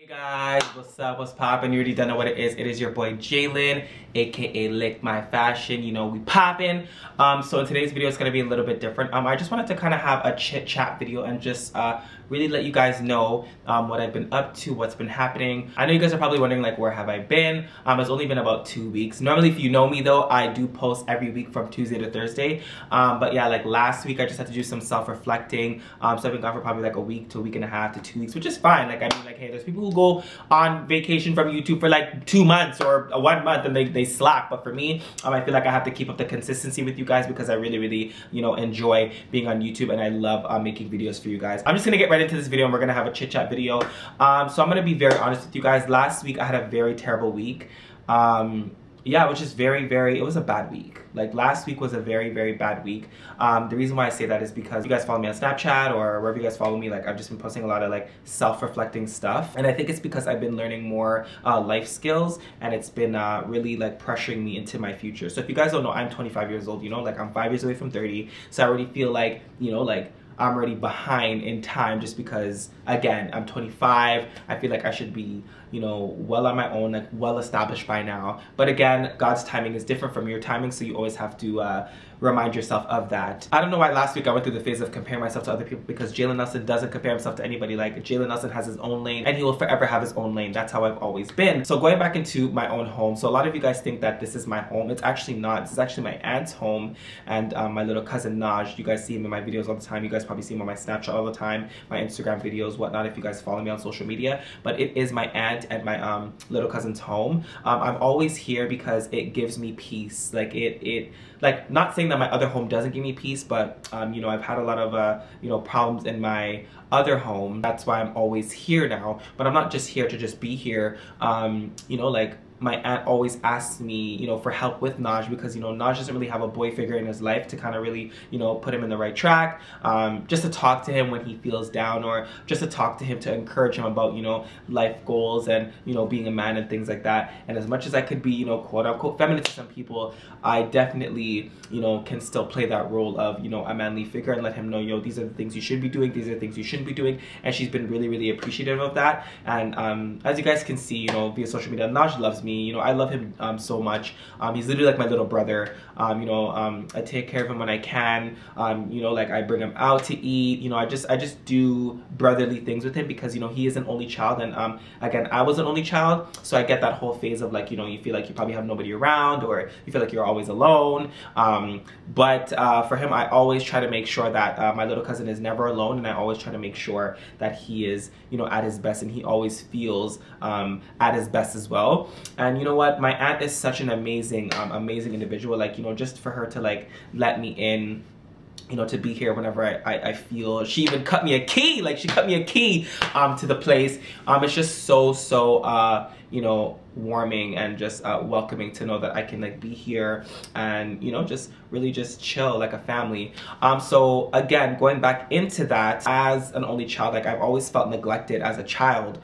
Hey guys, what's up, what's poppin'? You already don't know what it is your boy Jalen, aka Lick My Fashion. You know we poppin'. So in today's video it's gonna be a little bit different. I just wanted to kind of have a chit chat video and just really let you guys know what I've been up to, what's been happening. I know you guys are probably wondering like where have I been. It's only been about 2 weeks. Normally if you know me though, I do post every week from Tuesday to Thursday. But yeah, like last week I just had to do some self-reflecting. So I've been gone for probably like a week to a week and a half to 2 weeks, which is fine. Like I mean, like hey, there's people who go on vacation from YouTube for like 2 months or 1 month and they slack. But for me, I feel like I have to keep up the consistency with you guys because I really you know enjoy being on YouTube and I love making videos for you guys. I'm just gonna get right into this video and we're gonna have a chit chat video. So I'm gonna be very honest with you guys. Last week I had a very terrible week. Yeah, which is it was a bad week. Like last week was a very bad week. The reason why I say that is because you guys follow me on Snapchat or wherever you guys follow me, like I've just been posting a lot of like self-reflecting stuff. And I think it's because I've been learning more life skills and it's been really like pressuring me into my future. So if you guys don't know, I'm 25 years old, you know, like I'm 5 years away from 30. So I already feel like, you know, like I'm already behind in time just because, again, I'm 25. I feel like I should be, you know, well on my own, like well established by now. But again, God's timing is different from your timing, so you always have to remind yourself of that. I don't know why last week I went through the phase of comparing myself to other people because Jalen Nelson doesn't compare himself to anybody. Like Jalen Nelson has his own lane and he will forever have his own lane. That's how I've always been. So going back into my own home. So a lot of you guys think that this is my home. It's actually not. This is actually my aunt's home and my little cousin Naj. You guys see him in my videos all the time. You guys probably see him on my Snapchat all the time, my Instagram videos, whatnot, if you guys follow me on social media. But it is my aunt and my little cousin's home. I'm always here because it gives me peace. Like like not saying that my other home doesn't give me peace, but you know, I've had a lot of you know, problems in my other home. That's why I'm always here now. But I'm not just here to just be here. You know, like my aunt always asks me, you know, for help with Naj because, you know, Naj doesn't really have a boy figure in his life to kind of really, you know, put him in the right track. Just to talk to him when he feels down or just to talk to him to encourage him about, you know, life goals and, you know, being a man and things like that. And as much as I could be, you know, quote unquote feminine to some people, I definitely, you know, can still play that role of, you know, a manly figure and let him know, yo, these are the things you should be doing. These are the things you shouldn't be doing. And she's been really appreciative of that. And as you guys can see, you know, via social media, Naj loves me. You know, I love him so much. He's literally like my little brother. You know, I take care of him when I can. You know, like I bring him out to eat. You know, I just do brotherly things with him because, you know, he is an only child. And again, I was an only child. So I get that whole phase of like, you know, you feel like you probably have nobody around or you feel like you're always alone. But for him, I always try to make sure that my little cousin is never alone. And I always try to make sure that he is, you know, at his best and he always feels at his best as well. And you know what, my aunt is such an amazing individual. Like, you know, just for her to like let me in, you know, to be here whenever I feel. She even cut me a key. Like she cut me a key to the place. It's just so you know, warming and just welcoming to know that I can like be here and, you know, just really just chill like a family. So again, going back into that, as an only child, like I've always felt neglected as a child.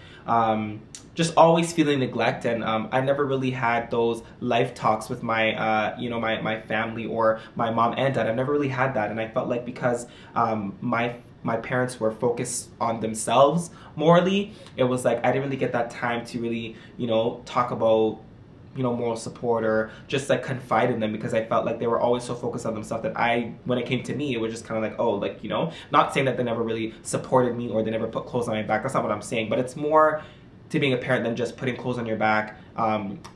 Just always feeling neglect, and I never really had those life talks with my you know, my family or my mom and dad. I've never really had that, and I felt like because my parents were focused on themselves morally, it was like I didn't really get that time to really, you know, talk about, you know, moral support or just like confide in them because I felt like they were always so focused on themselves that when it came to me, it was just kind of like, oh, like, you know, not saying that they never really supported me or they never put clothes on my back. That's not what I'm saying, but it's more to being a parent than just putting clothes on your back,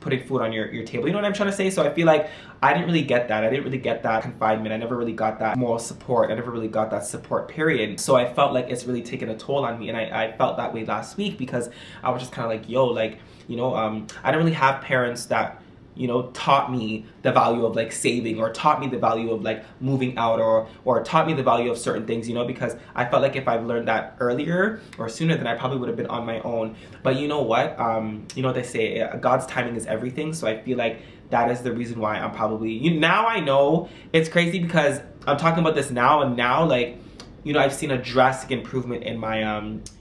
putting food on your table. You know what I'm trying to say? So I feel like I didn't really get that. I didn't really get that confinement. I never really got that moral support. I never really got that support, period. So I felt like it's really taken a toll on me. And I felt that way last week because I was just kind of like, yo, like, you know, I didn't really have parents that, you know, taught me the value of like saving or taught me the value of like moving out or taught me the value of certain things, you know, because I felt like if I've learned that earlier or sooner, then I probably would have been on my own. But you know what, you know, they say God's timing is everything. So I feel like that is the reason why I'm probably, now I know it's crazy because I'm talking about this now and now, like, you know, I've seen a drastic improvement in my,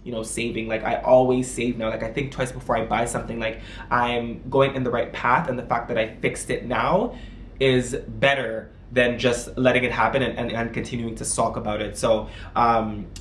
you know, saving. Like I always save now. Like I think twice before I buy something. Like I'm going in the right path, and the fact that I fixed it now is better than just letting it happen and continuing to sulk about it. So,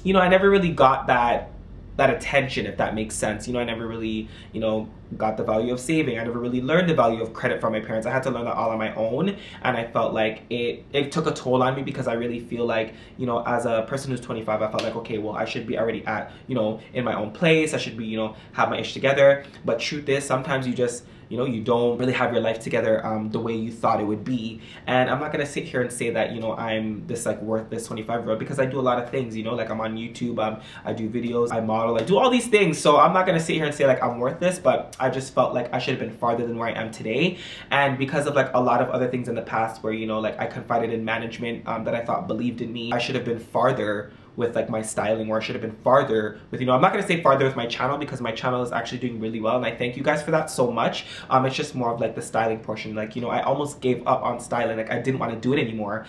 you know, I never really got that that attention, if that makes sense. You know, I never really, you know, got the value of saving. I never really learned the value of credit from my parents. I had to learn that all on my own, and I felt like it took a toll on me, because I really feel like, you know, as a person who's 25, I felt like, okay, well, I should be already at, you know, in my own place. I should be, you know, have my ish together. But truth is, sometimes you just, you know, you don't really have your life together the way you thought it would be. And I'm not gonna sit here and say that, you know, I'm this like worthless 25-year-old, because I do a lot of things, you know, like I'm on YouTube, I do videos, I model, I do all these things. So I'm not gonna sit here and say like I'm worthless, but I just felt like I should have been farther than where I am today. And because of like a lot of other things in the past where, you know, like I confided in management that I thought believed in me, I should have been farther with like my styling, or I should have been farther with, you know, I'm not gonna say farther with my channel, because my channel is actually doing really well, and I thank you guys for that so much. It's just more of like the styling portion. Like, you know, I almost gave up on styling. Like I didn't want to do it anymore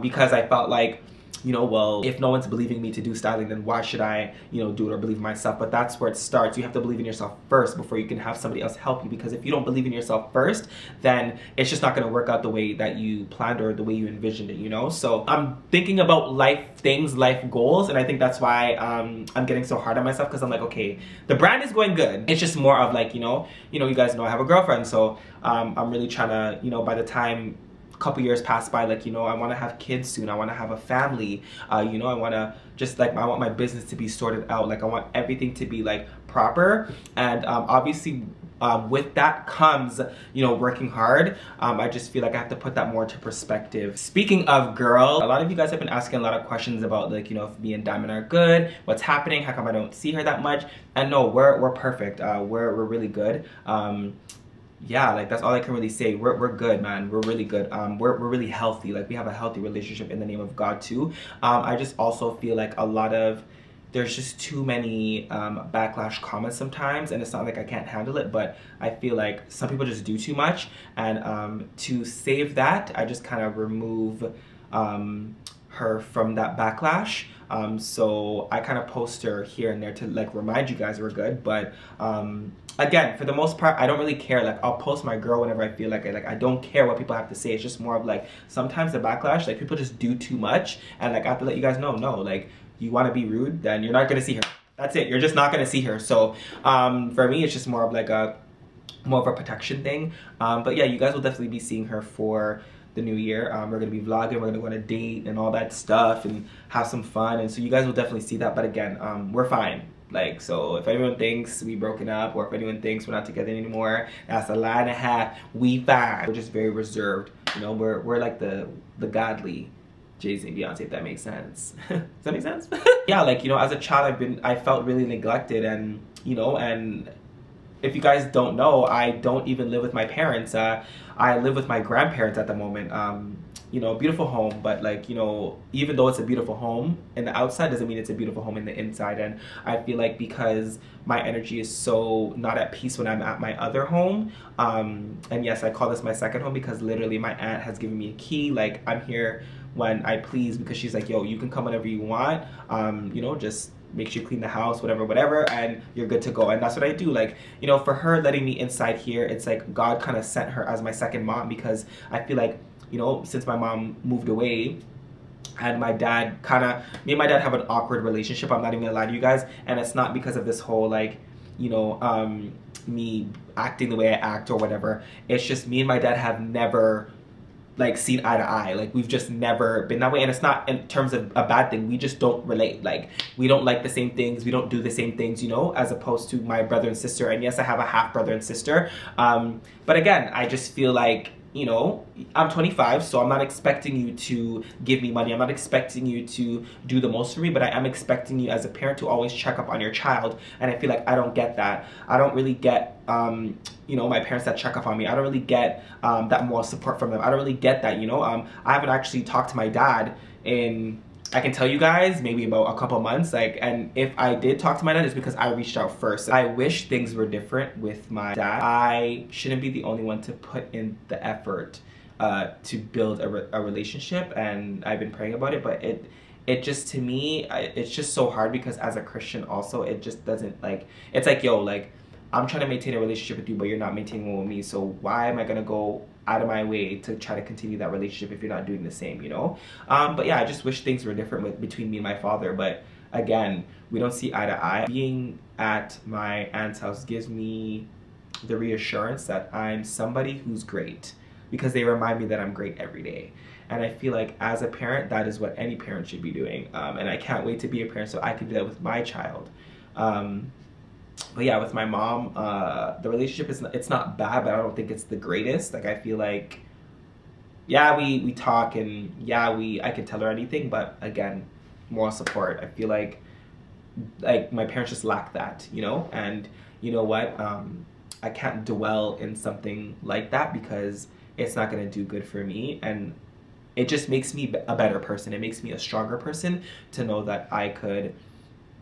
because I felt like, you know, well, if no one's believing me to do styling, then why should I, you know, do it or believe in myself? But that's where it starts. You have to believe in yourself first before you can have somebody else help you, because if you don't believe in yourself first, then it's just not going to work out the way that you planned or the way you envisioned it, you know? So I'm thinking about life things, life goals, and I think that's why I'm getting so hard on myself, because I'm like, okay, the brand is going good. It's just more of like, you know, you guys know I have a girlfriend, so I'm really trying to, you know, by the time couple years pass by, like, you know, I want to have kids soon, I want to have a family, you know, I want to just like, I want my business to be sorted out, like I want everything to be like proper. And obviously with that comes, you know, working hard. I just feel like I have to put that more into perspective. Speaking of girl, a lot of you guys have been asking a lot of questions about, like, you know, if me and Diamond are good, what's happening, how come I don't see her that much. And no, we're perfect. We're really good. Yeah, like that's all I can really say. We're good, man. We're really good. We're really healthy. Like we have a healthy relationship in the name of God too. I just also feel like there's just too many backlash comments sometimes, and it's not like I can't handle it, but I feel like some people just do too much, and to save that, I just kind of remove her from that backlash. So I kind of post her here and there to like remind you guys we're good, but again, for the most part, I don't really care. Like, I'll post my girl whenever I feel like it. Like, I don't care what people have to say. It's just more of like, sometimes the backlash, like, people just do too much. And like, I have to let you guys know, no, like, you want to be rude, then you're not going to see her. That's it. You're just not going to see her. So, for me, it's just more of like more of a protection thing. But yeah, you guys will definitely be seeing her for the new year. We're going to be vlogging. We're going to go on a date and all that stuff and have some fun. And so you guys will definitely see that. But again, we're fine. Like, so if anyone thinks we broken up, or if anyone thinks we're not together anymore, that's a lie and a half. We fine. We're just very reserved. You know, we're like the godly Jay-Z and Beyonce, if that makes sense. Does that make sense? Yeah, like, you know, as a child, I felt really neglected, and, you know, and if you guys don't know, I don't even live with my parents. I live with my grandparents at the moment. You know, beautiful home, but like, you know, even though it's a beautiful home in the outside, doesn't mean it's a beautiful home in the inside. And I feel like because my energy is so not at peace when I'm at my other home, and yes, I call this my second home, because literally my aunt has given me a key. Like, I'm here when I please, because she's like, yo, you can come whenever you want, you know, just make sure you clean the house, whatever, and you're good to go. And that's what I do. Like, you know, for her letting me inside here, it's like God kind of sent her as my second mom, because I feel like, you know, since my mom moved away, and my dad me and my dad have an awkward relationship, I'm not even gonna lie to you guys, and it's not because of this whole, like, you know, me acting the way I act or whatever. It's just me and my dad have never, like, seen eye to eye. Like, we've just never been that way, and it's not in terms of a bad thing. We just don't relate. Like, we don't like the same things, we don't do the same things, you know, as opposed to my brother and sister. And yes, I have a half brother and sister, but again, I just feel like, you know, I'm 25, so I'm not expecting you to give me money. I'm not expecting you to do the most for me, but I am expecting you as a parent to always check up on your child. And I feel like I don't get that. I don't really get, you know, my parents that check up on me. I don't really get that moral support from them. I don't really get that, you know. I haven't actually talked to my dad in, I can tell you guys, maybe about a couple months. Like, and if I did talk to my dad, it's because I reached out first. I wish things were different with my dad. I shouldn't be the only one to put in the effort to build a relationship, and I've been praying about it, but it just, to me, it's just so hard, because as a Christian also, it just doesn't, like, it's like, yo, like, I'm trying to maintain a relationship with you, but you're not maintaining one with me, so why am I gonna go out of my way to try to continue that relationship if you're not doing the same, you know? But yeah, I just wish things were different between me and my father, but again, we don't see eye to eye. Being at my aunt's house gives me the reassurance that I'm somebody who's great, because they remind me that I'm great every day. And I feel like as a parent, that is what any parent should be doing. And I can't wait to be a parent so I can do that with my child. But yeah, with my mom, the relationship it's not bad, but I don't think it's the greatest. Like, I feel like, yeah, we talk, and yeah, I can tell her anything, but again, moral support. I feel like my parents just lack that, you know? And you know what? I can't dwell in something like that because it's not gonna do good for me, and it just makes me a better person. It makes me a stronger person to know that I could,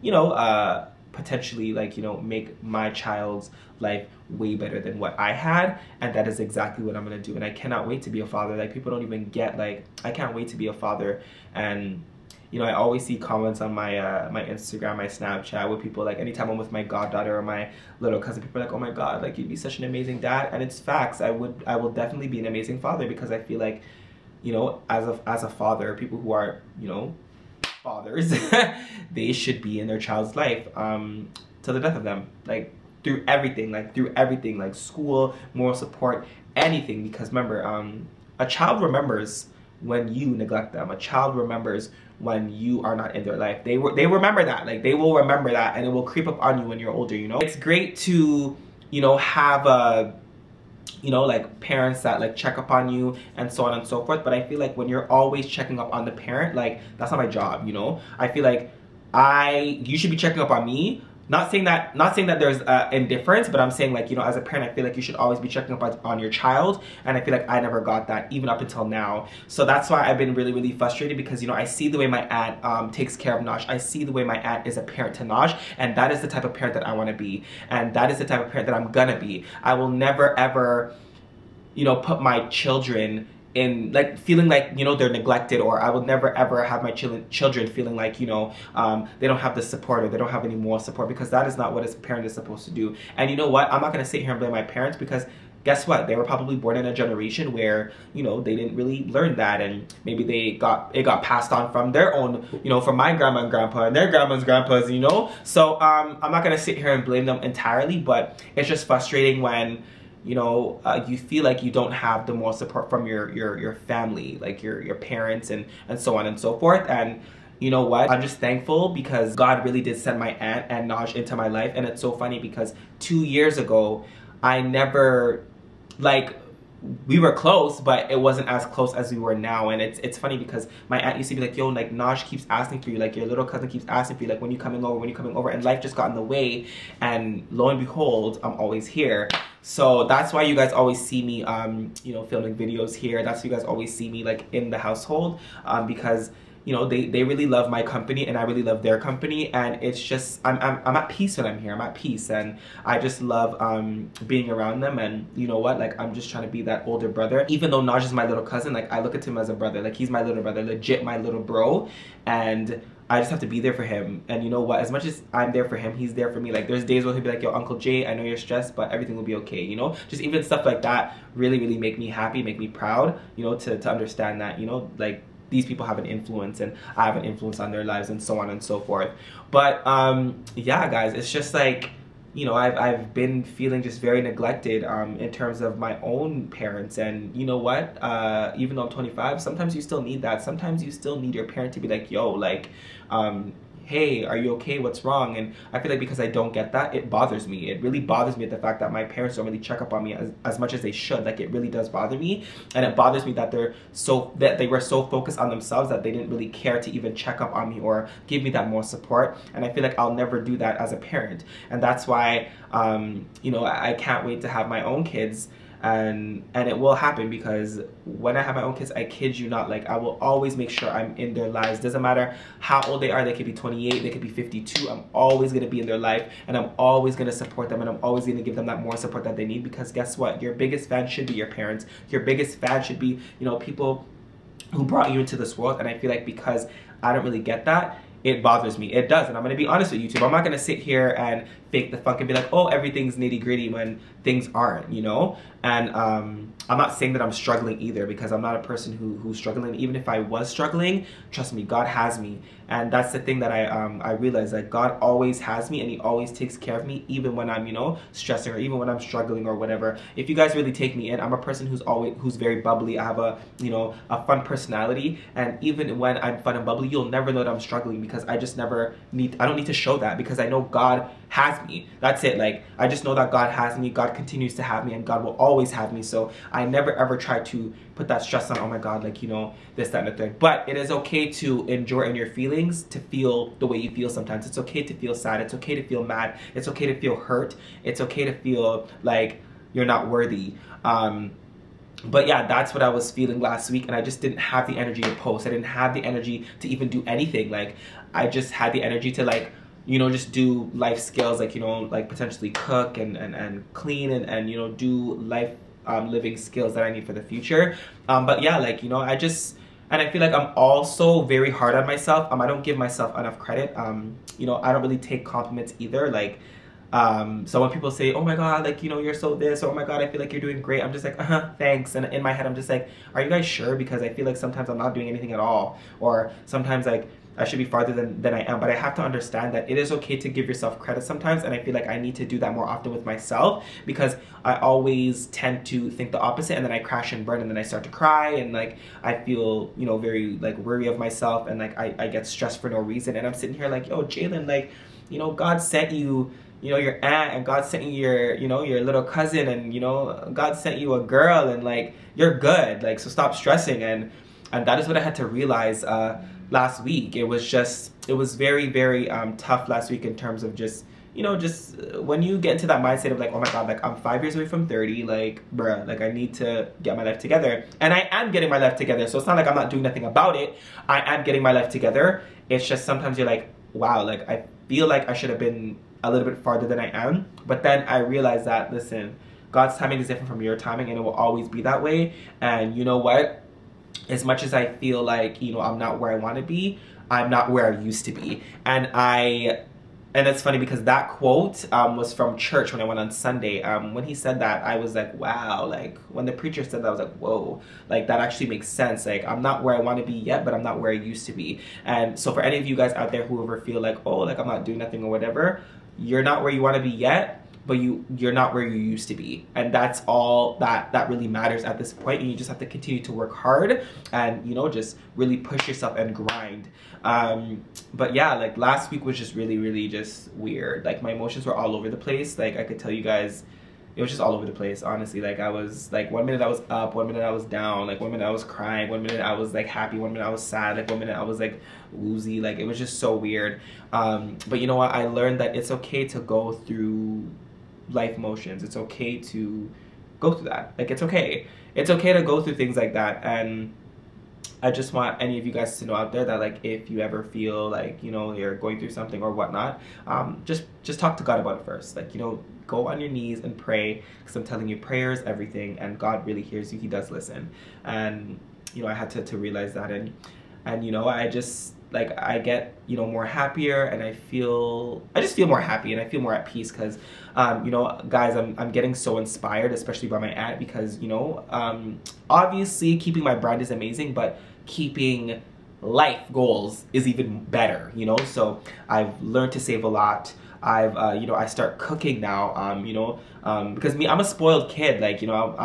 you know, potentially, like, you know, make my child's life way better than what I had. And that is exactly what I'm gonna do. And I cannot wait to be a father. Like, people don't even get, like, I can't wait to be a father. And you know, I always see comments on my my Instagram, my Snapchat, with people, like, anytime I'm with my goddaughter or my little cousin, people are like, oh my god, like, you'd be such an amazing dad. And it's facts. I will definitely be an amazing father, because I feel like, you know, as a father, people who are, you know, fathers, they should be in their child's life to the death of them, like through everything, like school, moral support, anything. Because remember, a child remembers when you neglect them. A child remembers when you are not in their life. They remember that. Like, they will remember that, and it will creep up on you when you're older, you know? It's great to, you know, have a, you know, like, parents that, like, check up on you and so on and so forth. But I feel like when you're always checking up on the parent, like, that's not my job, you know? I feel like you should be checking up on me. Not saying that there's indifference, but I'm saying, like, you know, as a parent, I feel like you should always be checking up on your child. And I feel like I never got that, even up until now. So that's why I've been really, really frustrated, because, you know, I see the way my aunt takes care of Naj. I see the way my aunt is a parent to Naj, and that is the type of parent that I want to be. And that is the type of parent that I'm gonna be. I will never, ever, you know, put my children in, like, feeling like, you know, they're neglected, or I would never ever have my children feeling like, you know, they don't have the support, or they don't have any moral support, because that is not what a parent is supposed to do. And you know what? I'm not gonna sit here and blame my parents, because guess what? They were probably born in a generation where, you know, they didn't really learn that, and maybe it got passed on from their own, you know, from my grandma and grandpa and their grandmas and grandpas, you know? So I'm not gonna sit here and blame them entirely, but it's just frustrating when, you know, you feel like you don't have the moral support from your family, like your parents and so on and so forth. And you know what? I'm just thankful, because God really did send my aunt and Naj into my life. And it's so funny, because 2 years ago, I never, like, we were close, but it wasn't as close as we were now. And it's funny, because my aunt used to be like, yo, like, Naj keeps asking for you, like, your little cousin keeps asking for you, like, when you coming over, and life just got in the way, and lo and behold, I'm always here. So that's why you guys always see me you know, filming videos here. That's why you guys always see me, like, in the household, because, you know, they really love my company, and I really love their company. And it's just, I'm at peace when I'm here. I'm at peace, and I just love being around them. And you know what, like, I'm just trying to be that older brother. Even though Naj is my little cousin, like, I look at him as a brother. Like, he's my little brother, legit my little bro. And I just have to be there for him. And you know what, as much as I'm there for him, he's there for me. Like, there's days where he'll be like, yo, Uncle Jay, I know you're stressed, but everything will be okay, you know? Just even stuff like that really, really make me happy, make me proud, you know, to understand that, you know, like, these people have an influence, and I have an influence on their lives, and so on and so forth. But yeah, guys, it's just like, you know, I've been feeling just very neglected in terms of my own parents. And you know what, even though I'm 25, sometimes you still need that. Sometimes you still need your parent to be like, yo, like, hey, are you okay? What's wrong? And I feel like because I don't get that, it bothers me. It really bothers me, at the fact that my parents don't really check up on me as much as they should. Like, it really does bother me. And it bothers me that they were so focused on themselves that they didn't really care to even check up on me or give me that more support. And I feel like I'll never do that as a parent. And that's why, you know, I can't wait to have my own kids. And it will happen, because when I have my own kids, I kid you not, like, I will always make sure I'm in their lives. Doesn't matter how old they are. They could be 28, they could be 52. I'm always going to be in their life, and I'm always going to support them, and I'm always going to give them that more support that they need. Because guess what, your biggest fan should be your parents. Your biggest fan should be, you know, people who brought you into this world. And I feel like because I don't really get that, it bothers me. It does. And I'm gonna be honest with YouTube. I'm not gonna sit here and fake the funk and be like, oh, everything's nitty gritty, when things aren't, you know? And I'm not saying that I'm struggling either, because I'm not a person who's struggling. Even if I was struggling, trust me, God has me. And that's the thing that I realized, like, God always has me, and he always takes care of me, even when I'm, you know, stressing, or even when I'm struggling or whatever. If you guys really take me in, I'm a person who's very bubbly. I have a, you know, a fun personality, and even when I'm fun and bubbly, you'll never know that I'm struggling, because I just never need, I don't need to show that, because I know God has me. That's it. Like, I just know that God has me, God continues to have me, and God will always have me. So I never ever try to put that stress on, oh my God, like, you know, this, that, and the thing. But it is okay to endure in your feelings, to feel the way you feel sometimes. It's okay to feel sad. It's okay to feel mad. It's okay to feel hurt. It's okay to feel like you're not worthy. But yeah, that's what I was feeling last week, and I just didn't have the energy to post. I didn't have the energy to even do anything. Like, I just had the energy to, like, you know, just do life skills, like, you know, like potentially cook and clean and you know, do life living skills that I need for the future. But yeah, like, you know, I feel like I'm also very hard on myself. I don't give myself enough credit. You know, I don't really take compliments either. Like, so when people say, oh my God, like, you know, you're so this, or oh my God, I feel like you're doing great, I'm just like, thanks. And in my head, I'm just like, are you guys sure? Because I feel like sometimes I'm not doing anything at all, or sometimes, like, I should be farther than I am. But I have to understand that it is okay to give yourself credit sometimes, and I feel like I need to do that more often with myself, because I always tend to think the opposite, and then I crash and burn, and then I start to cry, and like, I feel, you know, very like worry of myself, and like I get stressed for no reason. And I'm sitting here like, yo, Jalen, like, you know, God sent you, you know, your aunt, and God sent you your, you know, your little cousin, and, you know, God sent you a girl, and like, you're good, like, so stop stressing. And that is what I had to realize last week. It was very, very tough last week, in terms of just, you know, just when you get into that mindset of like, oh my God, like, I'm 5 years away from 30, like, bruh, like, I need to get my life together. And I am getting my life together, so it's not like I'm not doing nothing about it. I am getting my life together. It's just sometimes you're like, wow, like, I feel like I should have been a little bit farther than I am. But then I realized that, listen, God's timing is different from your timing, and it will always be that way. And you know what? As much as I feel like, you know, I'm not where I want to be, I'm not where I used to be. And it's funny, because that quote was from church when I went on Sunday. When he said that, I was like, wow. Like, when the preacher said that, I was like, whoa, like, that actually makes sense. Like, I'm not where I want to be yet, but I'm not where I used to be. And so for any of you guys out there who ever feel like, oh, like, I'm not doing nothing or whatever, you're not where you want to be yet, but you're not where you used to be. And that's all that really matters at this point. And you just have to continue to work hard, and, you know, just really push yourself and grind. But yeah, like, last week was just really, really just weird. Like, my emotions were all over the place. Like, I could tell you guys, it was just all over the place, honestly. Like, I was like, 1 minute I was up, 1 minute I was down, like, 1 minute I was crying, 1 minute I was like happy, 1 minute I was sad, like, 1 minute I was like woozy. Like, it was just so weird. But you know what, I learned that it's okay to go through life emotions. It's okay to go through that. Like, it's okay to go through things like that. And I just want any of you guys to know out there that, like, if you ever feel like, you know, you're going through something or whatnot, just talk to God about it first. Like, you know, go on your knees and pray, because I'm telling you, prayer is everything, and God really hears you. He does listen. And, you know, I had to realize that. And you know, I just, like, I get, you know, more happier, and I just feel more happy, and I feel more at peace, because you know, guys, I'm getting so inspired, especially by my aunt, because, you know, obviously keeping my brand is amazing, but keeping life goals is even better, you know. So I've learned to save a lot. I've you know, I start cooking now, you know, because I'm a spoiled kid. Like, you know,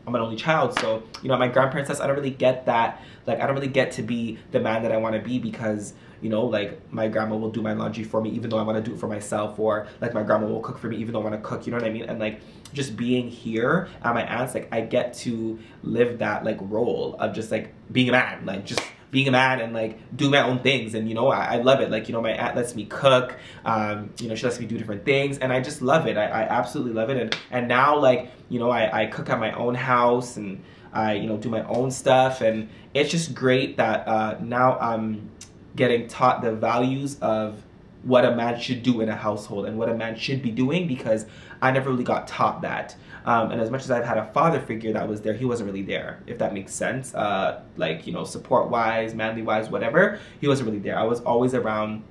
I'm an only child, so, you know, at my grandparents' house, I don't really get that. Like, I don't really get to be the man that I want to be, because, you know, like, my grandma will do my laundry for me, even though I want to do it for myself, or like, my grandma will cook for me, even though I want to cook, you know what I mean? And like, just being here at my aunt's, like, I get to live that, like, role of just, like, being a man, like, just being a man, and like, do my own things. And, you know, I love it. Like, you know, my aunt lets me cook, you know, she lets me do different things, and I just love it. I absolutely love it. And now, like, you know, I cook at my own house, and I, you know, do my own stuff, and it's just great that now I'm getting taught the values of what a man should do in a household, and what a man should be doing, because I never really got taught that. And as much as I've had a father figure that was there, he wasn't really there, if that makes sense. Like, you know, support-wise, manly-wise, whatever, he wasn't really there. I was always around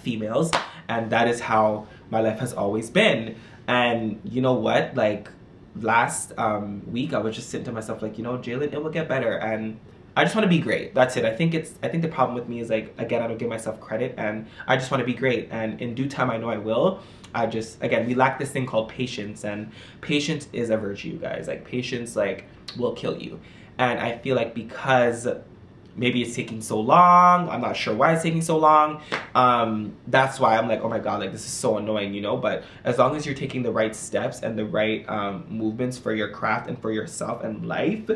females, and that is how my life has always been. And you know what? Like, last week, I was just sitting to myself like, you know, Jalen, it will get better. And I just want to be great. That's it. I think the problem with me is like, again, I don't give myself credit, and I just want to be great, and in due time I know I will. I just, again, we lack this thing called patience, and patience is a virtue, guys. Like, patience, like, will kill you. And I feel like because maybe it's taking so long, I'm not sure why it's taking so long, that's why I'm like, oh my god, like, this is so annoying, you know? But as long as you're taking the right steps and the right movements for your craft and for yourself and life,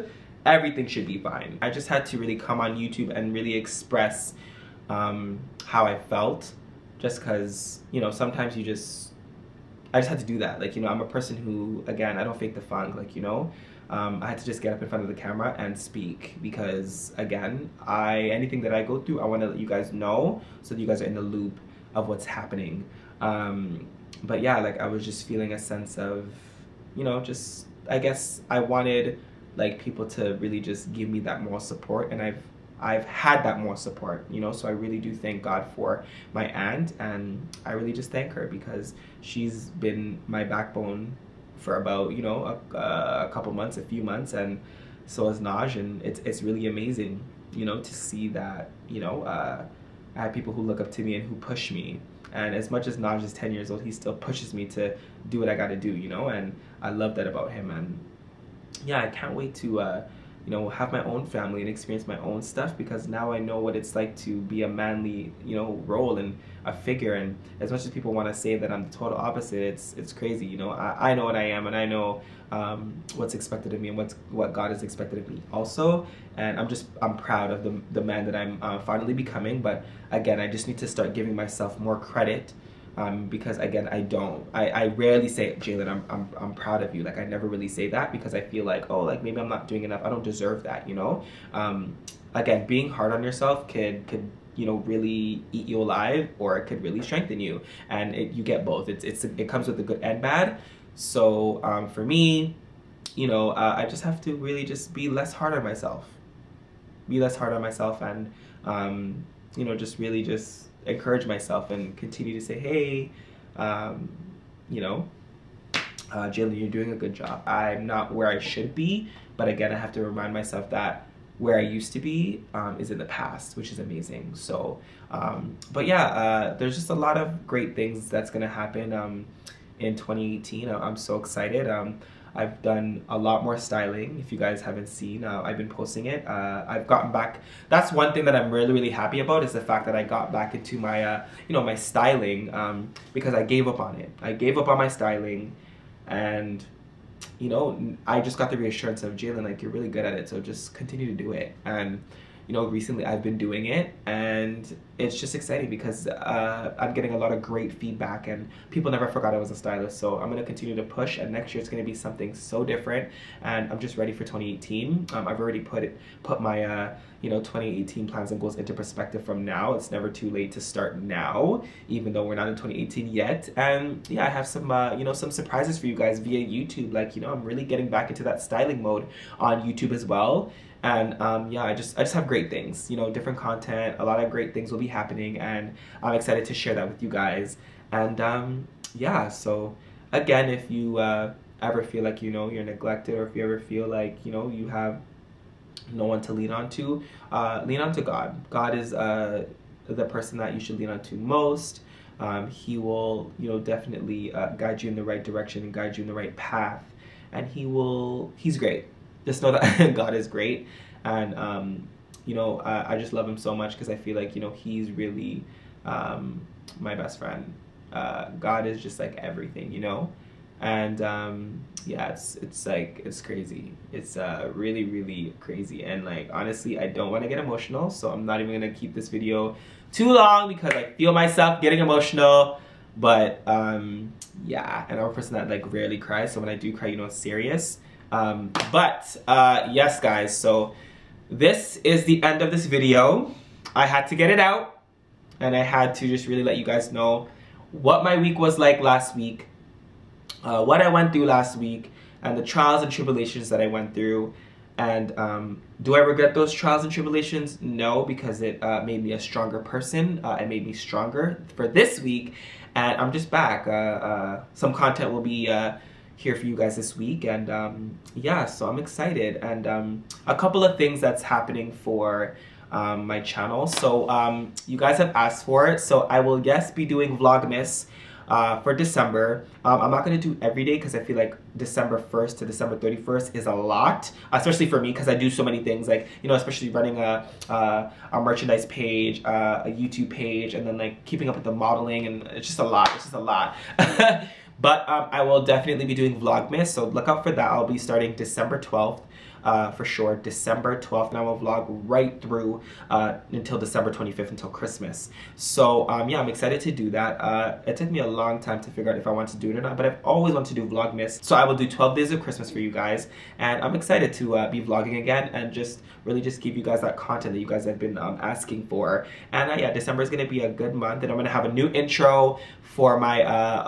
everything should be fine. I just had to really come on YouTube and really express how I felt, just because, you know, sometimes I just had to do that. Like, you know, I'm a person who, again, I don't fake the funk, like, you know, I had to just get up in front of the camera and speak, because, again, anything that I go through, I want to let you guys know so that you guys are in the loop of what's happening. But yeah, like, I was just feeling a sense of, you know, just, I guess I wanted, like, people to really just give me that moral support, and I've had that moral support, you know, so I really do thank God for my aunt, and I really just thank her because she's been my backbone for about, you know, a couple months, a few months, and so is Naj, and it's really amazing, you know, to see that, you know, I have people who look up to me and who push me, and as much as Naj is 10 years old, he still pushes me to do what I gotta do, you know, and I love that about him. And yeah, I can't wait to you know, have my own family and experience my own stuff, because now I know what it's like to be a manly, you know, role and a figure. And as much as people want to say that I'm the total opposite, it's crazy, you know. I know what I am, and I know what's expected of me, and what God has expected of me also. And I'm proud of the man that I'm finally becoming. But again, I just need to start giving myself more credit. Because again, I rarely say, Jalen, I'm proud of you. Like, I never really say that, because I feel like, oh, like, maybe I'm not doing enough. I don't deserve that, you know? Again, being hard on yourself could, you know, really eat you alive, or it could really strengthen you. And you get both. It comes with the good and bad. So for me, you know, I just have to really just be less hard on myself. Be less hard on myself, and, you know, just really just encourage myself and continue to say, hey, you know, Jalen, you're doing a good job. I'm not where I should be, but again, I have to remind myself that where I used to be is in the past, which is amazing. So, but yeah, there's just a lot of great things that's gonna happen in 2018. I'm so excited. I've done a lot more styling. If you guys haven't seen, I've been posting it. I've gotten back. That's one thing that I'm really happy about, is the fact that I got back into my, you know, my styling, because I gave up on it. I gave up on my styling, and, you know, I just got the reassurance of, Jalen, like, you're really good at it, so just continue to do it. And, you know, recently I've been doing it, and it's just exciting because I'm getting a lot of great feedback, and people never forgot I was a stylist. So I'm gonna continue to push, and next year it's gonna be something so different, and I'm just ready for 2018. I've already put my you know, 2018 plans and goals into perspective from now. It's never too late to start now, even though we're not in 2018 yet. And yeah, I have some you know, some surprises for you guys via YouTube. Like, you know, I'm really getting back into that styling mode on YouTube as well. And yeah, I just have great things, you know, different content, a lot of great things will be happening, and I'm excited to share that with you guys. And yeah, so again, if you ever feel like, you know, you're neglected, or if you ever feel like, you know, you have no one to lean on to God. God is the person that you should lean on to most. He will, you know, definitely guide you in the right direction and guide you in the right path, and he's great. Just know that God is great. And you know, I just love him so much, because I feel like, you know, he's really my best friend. God is just like everything, you know. And yeah, it's like, it's crazy. It's really crazy. And like, honestly, I don't want to get emotional, so I'm not even gonna keep this video too long, because I feel myself getting emotional. But yeah, and I'm a person that like rarely cries, so when I do cry, you know, it's serious. But yes, guys, so this is the end of this video. I had to get it out, and I had to just really let you guys know what my week was like last week, what I went through last week, and the trials and tribulations that I went through. And do I regret those trials and tribulations? No, because it made me a stronger person. It made me stronger for this week, and I'm just back. Some content will be here for you guys this week. And yeah, so I'm excited. And a couple of things that's happening for my channel. So you guys have asked for it, so I will, yes, be doing Vlogmas for December. I'm not going to do every day because I feel like December 1st to December 31st is a lot, especially for me because I do so many things, like, you know, especially running a merchandise page, a YouTube page, and then like keeping up with the modeling, and it's just a lot. It's just a lot. But I will definitely be doing Vlogmas, so look out for that. I'll be starting December 12th. For sure, December 12th, and I will vlog right through until December 25th, until Christmas. So yeah, I'm excited to do that. It took me a long time to figure out if I want to do it or not, but I've always wanted to do Vlogmas. So I will do 12 days of Christmas for you guys, and I'm excited to be vlogging again and just really just give you guys that content that you guys have been asking for. And yeah, December is going to be a good month, and I'm going to have a new intro for my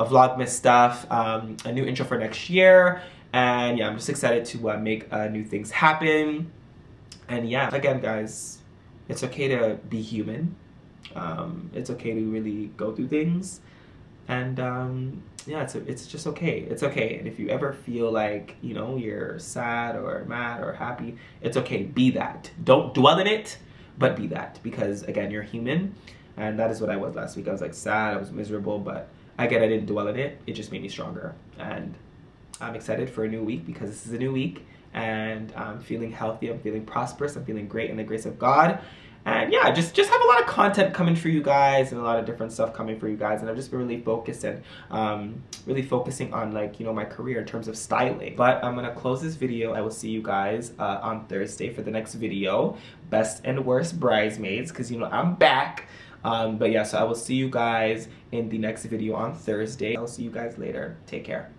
Vlogmas stuff, a new intro for next year. And yeah, I'm just excited to make new things happen. And yeah, again, guys, it's okay to be human. It's okay to really go through things. And yeah, it's just okay. It's okay. And if you ever feel like, you know, you're sad or mad or happy, it's okay. Be that. Don't dwell in it, but be that. Because again, you're human. And that is what I was last week. I was like sad, I was miserable, but again, I didn't dwell in it. It just made me stronger. And I'm excited for a new week because this is a new week, and I'm feeling healthy, I'm feeling prosperous, I'm feeling great in the grace of God. And yeah, just have a lot of content coming for you guys, and a lot of different stuff coming for you guys. And I've just been really focused and really focusing on, like, you know, my career in terms of styling. But I'm gonna close this video. I will see you guys on Thursday for the next video, best and worst bridesmaids, because, you know, I'm back. But yeah, so I will see you guys in the next video on Thursday. I'll see you guys later. Take care.